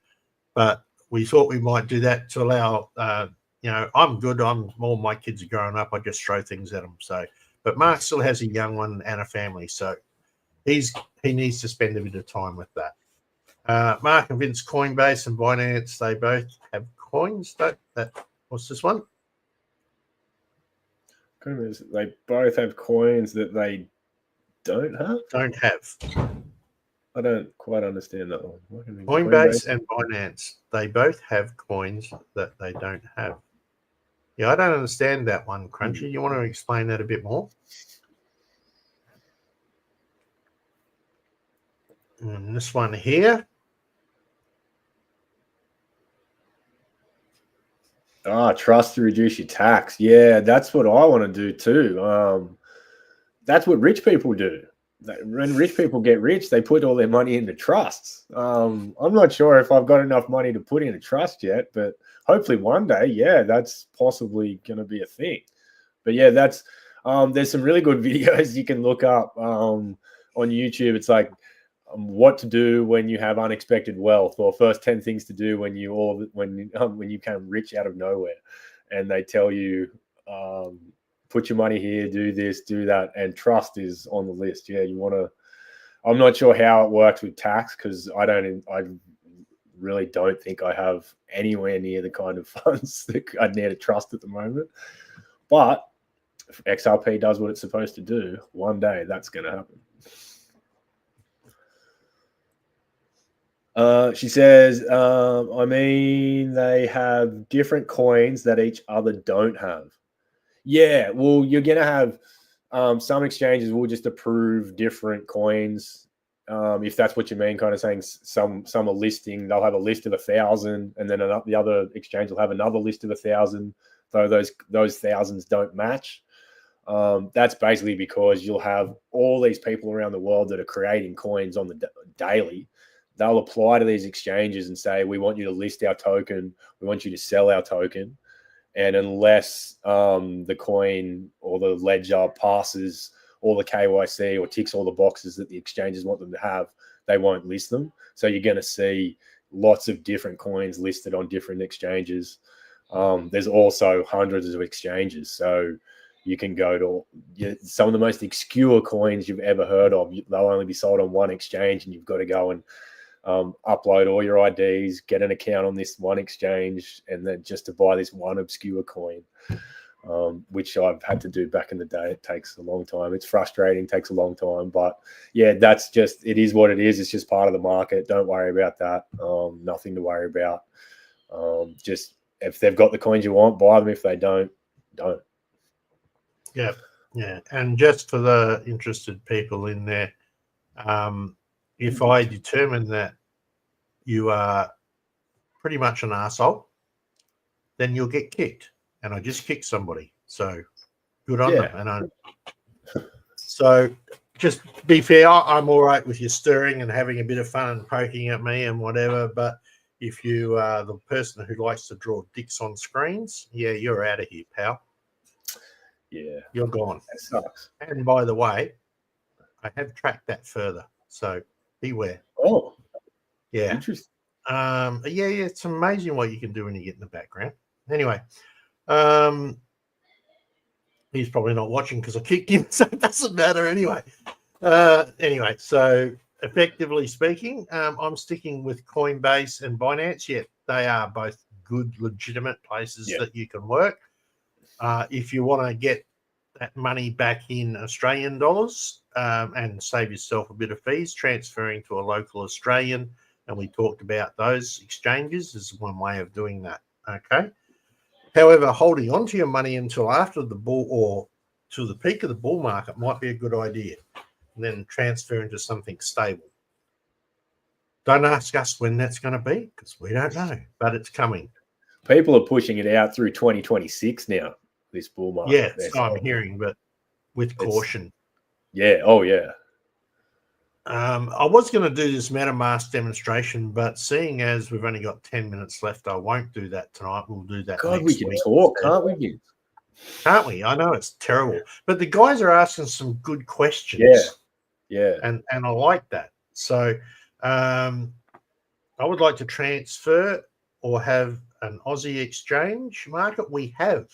But we thought we might do that to allow, I'm good. All my kids are growing up. I just throw things at them. So, but Mark still has a young one and a family. So he needs to spend a bit of time with that. Mark and Vince, Coinbase and Binance, they both have coins. What's this one? They both have coins that they don't have? Don't have. I don't quite understand that one. Coinbase and Binance, they both have coins that they don't have. Yeah, I don't understand that one, Crunchy. You want to explain that a bit more? And this one here. Trust to reduce your tax. Yeah, that's what I want to do too. That's what rich people do. when rich people get rich, they put all their money into trusts. I'm not sure if I've got enough money to put in a trust yet, but hopefully one day, yeah, that's possibly going to be a thing. But yeah, that's there's some really good videos you can look up on YouTube. It's like what to do when you have unexpected wealth, or first 10 things to do when you become rich out of nowhere, and they tell you. Put your money here, do this, do that, and trust is on the list. Yeah, you want to. I'm not sure how it works with tax because I really don't think I have anywhere near the kind of funds that I'd need a trust at the moment. But if XRP does what it's supposed to do, one day that's going to happen. She says, I mean, they have different coins that each other don't have. Yeah, well, you're going to have some exchanges will just approve different coins. If that's what you mean, kind of saying some are listing, they'll have a list of 1,000, and then the other exchange will have another list of 1,000, though those thousands don't match. That's basically because you'll have all these people around the world that are creating coins on the daily. They'll apply to these exchanges and say, we want you to list our token. We want you to sell our token. And unless the coin or the ledger passes all the KYC or ticks all the boxes that the exchanges want them to have, they won't list them. So you're going to see lots of different coins listed on different exchanges. There's also hundreds of exchanges. So you can go to some of the most obscure coins you've ever heard of. They'll only be sold on one exchange, and you've got to go and upload all your IDs, get an account on this one exchange, and then just to buy this one obscure coin, which I've had to do back in the day. It takes a long time. It's frustrating, takes a long time, but yeah, it is what it is. It's just part of the market. Don't worry about that. Nothing to worry about. Just if they've got the coins you want, buy them. If they don't. Yeah. And just for the interested people in there, if I determine that you are pretty much an arsehole, then you'll get kicked. And I just kicked somebody. So good on them. So just be fair, I'm all right with you stirring and having a bit of fun and poking at me and whatever. But if you are the person who likes to draw dicks on screens, yeah, you're out of here, pal. Yeah. You're gone. That sucks. And by the way, I have tracked that further. So beware. Oh, yeah. Interesting. Yeah. It's amazing what you can do when you get in the background. Anyway, he's probably not watching because I kicked him, so it doesn't matter anyway. So effectively speaking, I'm sticking with Coinbase and Binance. Yet they are both good, legitimate places that you can work. If you want to get that money back in Australian dollars and save yourself a bit of fees, transferring to a local Australian, and we talked about those exchanges, is one way of doing that. Okay. However, holding on to your money until after the bull or to the peak of the bull market might be a good idea, and then transfer into something stable. Don't ask us when that's going to be because we don't know, but it's coming. People are pushing it out through 2026 now. This bull market. Yeah, so I'm hearing, but with caution. Yeah. Oh, yeah. I was going to do this MetaMask demonstration, but seeing as we've only got 10 minutes left, I won't do that tonight. We'll do that next we can week talk, can't we? Can't we? I know it's terrible, but the guys are asking some good questions. Yeah. And I like that. So I would like to transfer or have an Aussie exchange market. We have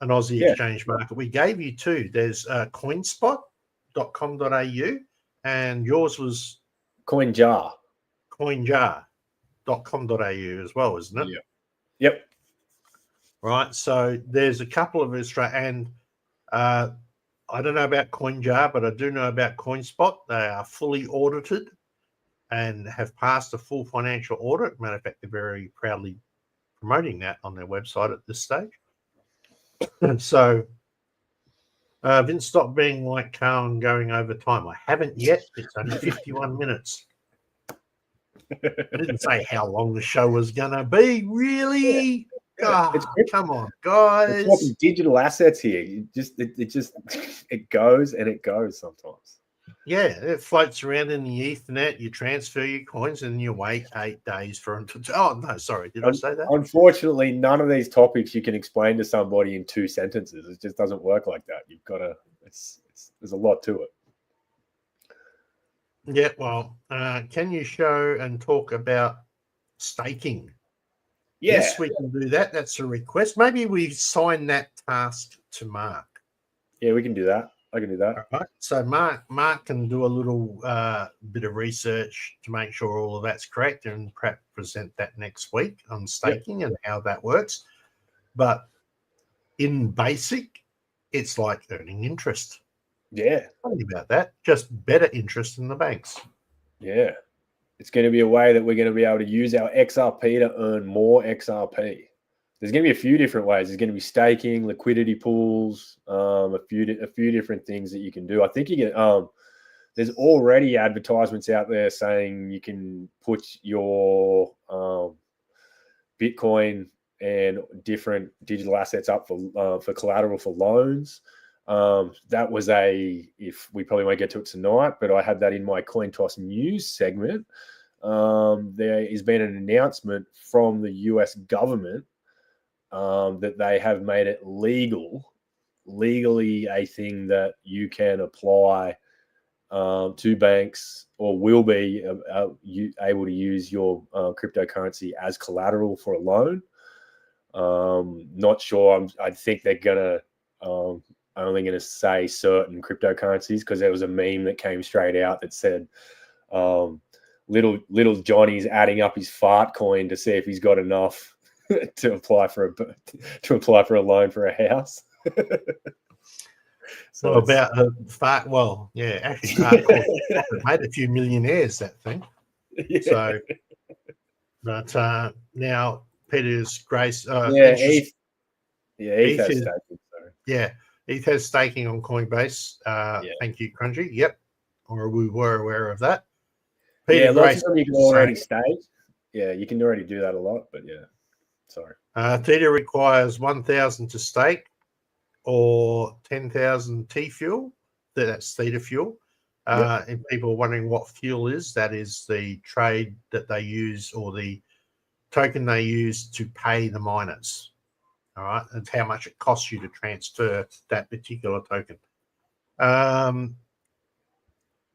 an Aussie exchange market. We gave you two. There's coinspot.com.au and yours was coinjar.com.au as well, isn't it? Yeah. Yep. Right. So there's a couple of and I don't know about Coinjar, but I do know about CoinSpot. They are fully audited and have passed a full financial audit. Matter of fact, they're very proudly promoting that on their website at this stage. And so Vince, stop being like Carl and going over time. I haven't yet. It's only 51 minutes. I didn't say how long the show was going to be. Really? Come on, guys. We're talking digital assets here. It goes and it goes sometimes. Yeah, it floats around in the Ethernet. You transfer your coins and you wait 8 days for them to. Oh, no, sorry. Did I say that? Unfortunately, none of these topics you can explain to somebody in 2 sentences. It just doesn't work like that. You've got to, there's a lot to it. Yeah, well, can you show and talk about staking? Yeah. Yes, we can do that. That's a request. Maybe we sign that task to Mark. Yeah, we can do that. I can do that. All right. So Mark can do a little bit of research to make sure all of that's correct and perhaps present that next week on staking and how that works. But in basic, it's like earning interest. Yeah. Funny about that. Just better interest in the banks. Yeah. It's going to be a way that we're going to be able to use our XRP to earn more XRP. There's going to be a few different ways. There's going to be staking, liquidity pools, a few different things that you can do. I think you get there's already advertisements out there saying you can put your Bitcoin and different digital assets up for collateral for loans. That was if we probably won't get to it tonight, but I had that in my CoinToss news segment. There has been an announcement from the US government that they have made it legally a thing that you can apply to banks or will be able to use your cryptocurrency as collateral for a loan. Not sure. I think they're gonna only going to say certain cryptocurrencies because there was a meme that came straight out that said little Johnny's adding up his fart coin to see if he's got enough to apply for a loan for a house. So about fart. Well, yeah, actually, hardcore made a few millionaires that thing. Yeah. So, but now Peter's Grace. ETH has staking. Yeah, ETH has staking on Coinbase. Thank you, Crunchy. Yep, or we were aware of that. Peter Grace, lots of them you can already stake. Yeah, you can already do that a lot, but yeah. Sorry. Theta requires 1,000 to stake or 10,000 T fuel. That's Theta fuel. And people are wondering what fuel is. That is the trade that they use or the token they use to pay the miners. All right. And how much it costs you to transfer that particular token.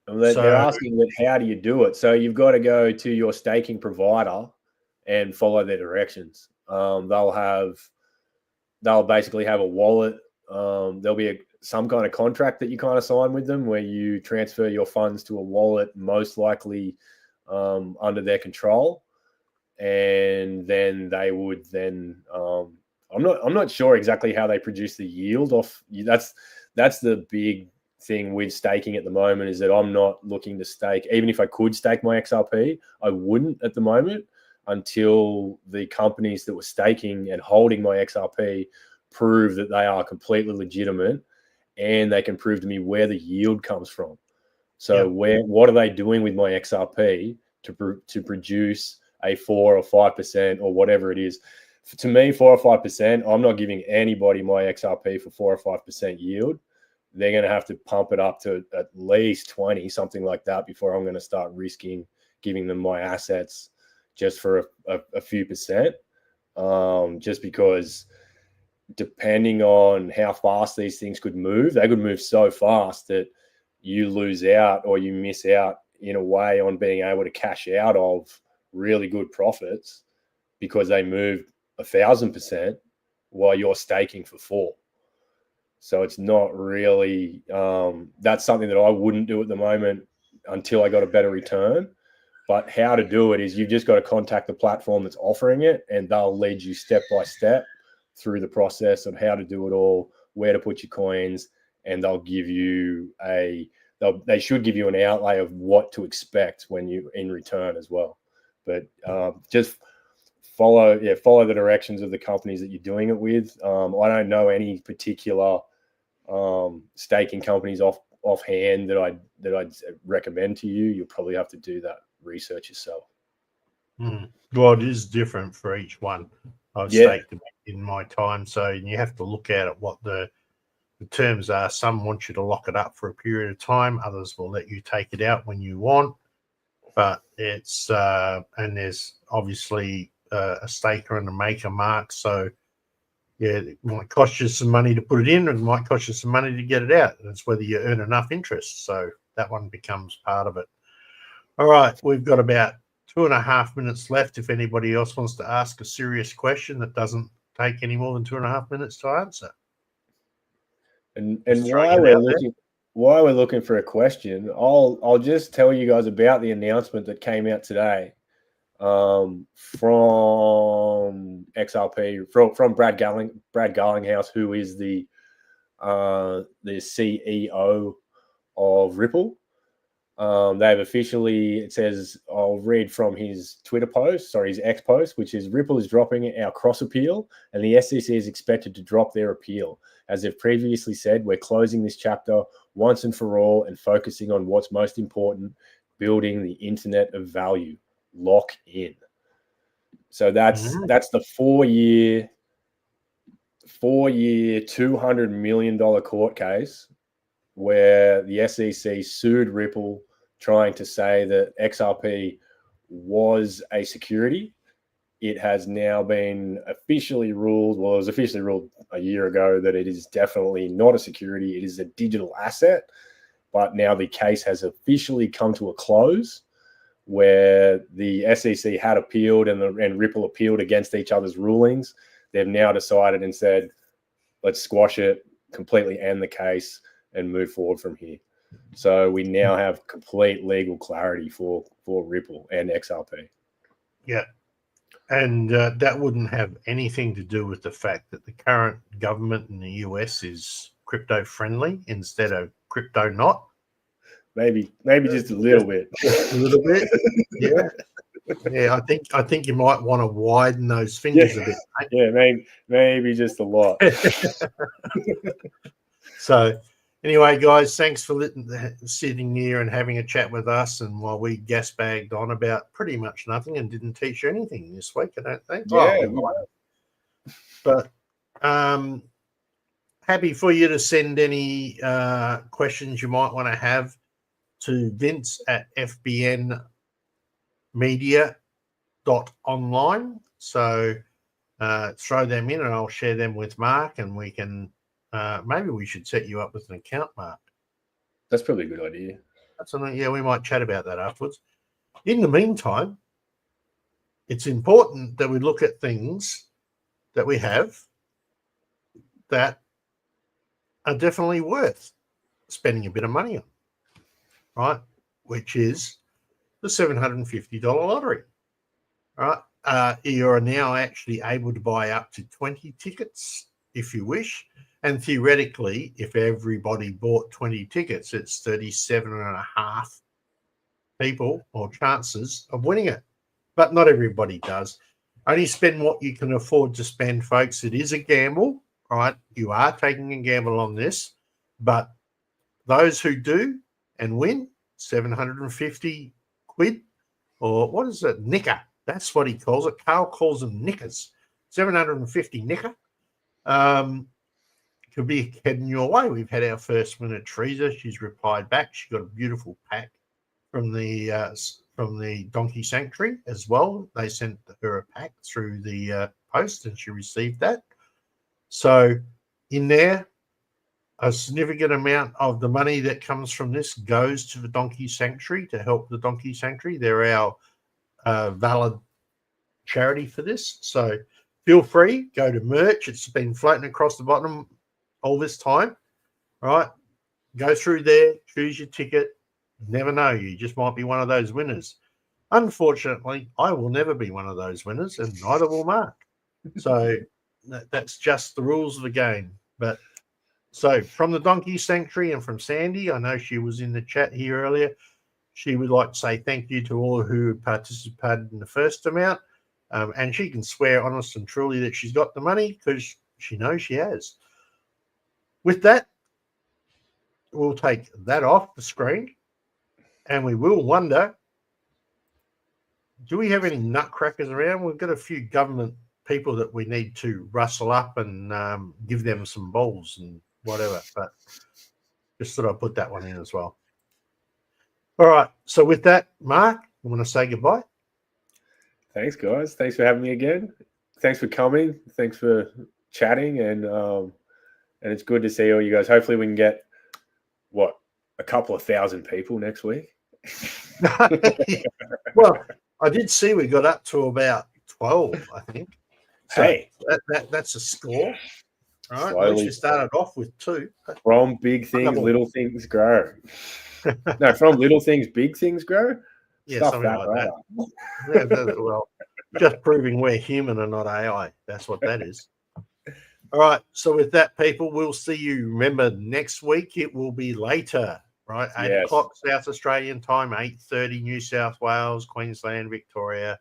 They're asking that how do you do it? So you've got to go to your staking provider and follow their directions. They'll basically have a wallet. There'll be some kind of contract that you kind of sign with them where you transfer your funds to a wallet, most likely under their control, and then they would I'm not sure exactly how they produce the yield off. That's the big thing with staking at the moment, is that I'm not looking to stake. Even if I could stake my XRP, I wouldn't at the moment until the companies that were staking and holding my XRP prove that they are completely legitimate and they can prove to me where the yield comes from. So what are they doing with my XRP to produce a 4 or 5% or whatever it is? To me, 4 or 5%, I'm not giving anybody my XRP for 4 or 5% yield. They're going to have to pump it up to at least 20, something like that, before I'm going to start risking giving them my assets just for a few percent. Just because depending on how fast these things could move, they could move so fast that you lose out or you miss out in a way on being able to cash out of really good profits because they moved 1,000% while you're staking for 4. So it's not really, that's something that I wouldn't do at the moment until I got a better return. But how to do it is you've just got to contact the platform that's offering it, and they'll lead you step by step through the process of how to do it all, where to put your coins, and they'll give you they should give you an outlay of what to expect when you in return as well. But just follow the directions of the companies that you're doing it with. I don't know any particular staking companies offhand that I'd recommend to you. You'll probably have to do that research yourself. Well, it is different for each one. I've staked in my time, so you have to look at it, what the the terms are some want you to lock it up for a period of time, others will let you take it out when you want. But it's and there's obviously a staker and a maker mark, so yeah, it might cost you some money to put it in, and it might cost you some money to get it out. And it's whether you earn enough interest. So that one becomes part of it. All right, we've got about 2.5 minutes left. If anybody else wants to ask a serious question that doesn't take any more than 2.5 minutes to answer. And while we're looking for a question, I'll just tell you guys about the announcement that came out today from XRP, from Brad Garlinghouse, who is the CEO of Ripple. They've officially, it says, I'll read from his Twitter post, his X post, which is Ripple is dropping our cross appeal and the SEC is expected to drop their appeal. As they've previously said, we're closing this chapter once and for all and focusing on what's most important, building the internet of value. Lock in. So that's the 4-year, $200 million court case where the SEC sued Ripple, trying to say that XRP was a security. It has now been officially ruled, well, it was officially ruled a year ago that it is definitely not a security. It is a digital asset. But now the case has officially come to a close, where the SEC had appealed and Ripple appealed against each other's rulings. They've now decided and said, let's squash it, completely end the case, and move forward from here. So we now have complete legal clarity for Ripple and XRP. Yeah. And that wouldn't have anything to do with the fact that the current government in the US is crypto friendly instead of crypto not. Maybe just a little bit. A little bit. Yeah. Yeah, I think you might want to widen those fingers a bit. Mate. Yeah, maybe just a lot. So anyway, guys, thanks for sitting here and having a chat with us. And while we gas bagged on about pretty much nothing and didn't teach you anything this week, I don't think. Yeah. But happy for you to send any questions you might want to have to Vince at fbnmedia.online. So throw them in and I'll share them with Mark, and we can maybe we should set you up with an account, Mark. That's probably a good idea. Yeah, we might chat about that afterwards. In the meantime, it's important that we look at things that we have that are definitely worth spending a bit of money on, right? Which is the $750 lottery, right? You are now actually able to buy up to 20 tickets if you wish. And theoretically, if everybody bought 20 tickets, it's 37.5 people or chances of winning it. But not everybody does. Only spend what you can afford to spend, folks. It is a gamble, right? You are taking a gamble on this. But those who do and win, 750 quid, or what is it? Nicker. That's what he calls it. Carl calls them knickers. 750 nicker. Could be heading your way. We've had our first winner, Teresa. She's replied back. She got a beautiful pack from the Donkey Sanctuary as well. They sent her a pack through the post, and she received that. So in there, a significant amount of the money that comes from this goes to the Donkey Sanctuary to help the Donkey Sanctuary. They're our valid charity for this. So feel free, go to merch. It's been floating across the bottom all this time, right? Go through there, choose your ticket. Never know, you just might be one of those winners. Unfortunately, I will never be one of those winners, and neither will Mark. So that's just the rules of the game. But so from the Donkey Sanctuary and from Sandy, I know she was in the chat here earlier, she would like to say thank you to all who participated in the first amount. And she can swear honest and truly that she's got the money because she knows she has. With that, we'll take that off the screen and we will wonder, do we have any nutcrackers around? We've got a few government people that we need to rustle up and give them some balls and whatever. But just thought I'd put that one in as well. All right. So with that, Mark, I want to say goodbye. Thanks, guys. Thanks for having me again. Thanks for coming. Thanks for chatting, and it's good to see all you guys. Hopefully, we can get a couple of thousand people next week. Well, I did see we got up to about 12, I think. So hey, that's a score. All right. Slowly. At least you started off with 2. From big things, little things grow. No, from little things, big things grow. Yeah, something like that. Well, just proving we're human and not AI. That's what that is. All right. So with that, people, we'll see you. Remember, next week it will be later, right? 8 o'clock South Australian time, 8:30 New South Wales, Queensland, Victoria.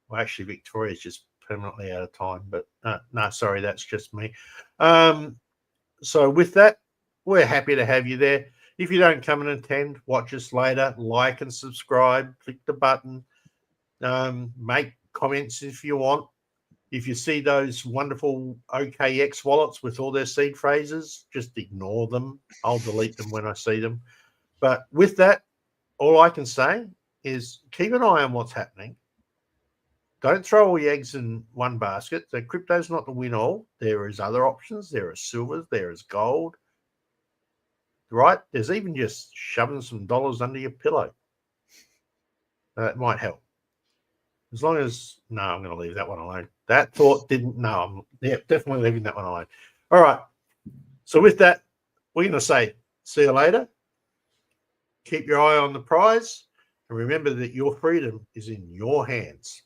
Well, actually, Victoria is just permanently out of time. But no, sorry, that's just me. So with that, we're happy to have you there. If you don't come and attend, watch us later. Like and subscribe. Click the button. Make comments if you want. If you see those wonderful OKX wallets with all their seed phrases, just ignore them. I'll delete them when I see them. But with that, all I can say is keep an eye on what's happening. Don't throw all your eggs in one basket. So crypto's not the win all. There is other options. There is silvers. There is gold. Right? There's even just shoving some dollars under your pillow. That might help. As long as, no, I'm going to leave that one alone. That thought didn't, no, I'm definitely leaving that one alone. All right. So with that, we're going to say, see you later. Keep your eye on the prize. And remember that your freedom is in your hands.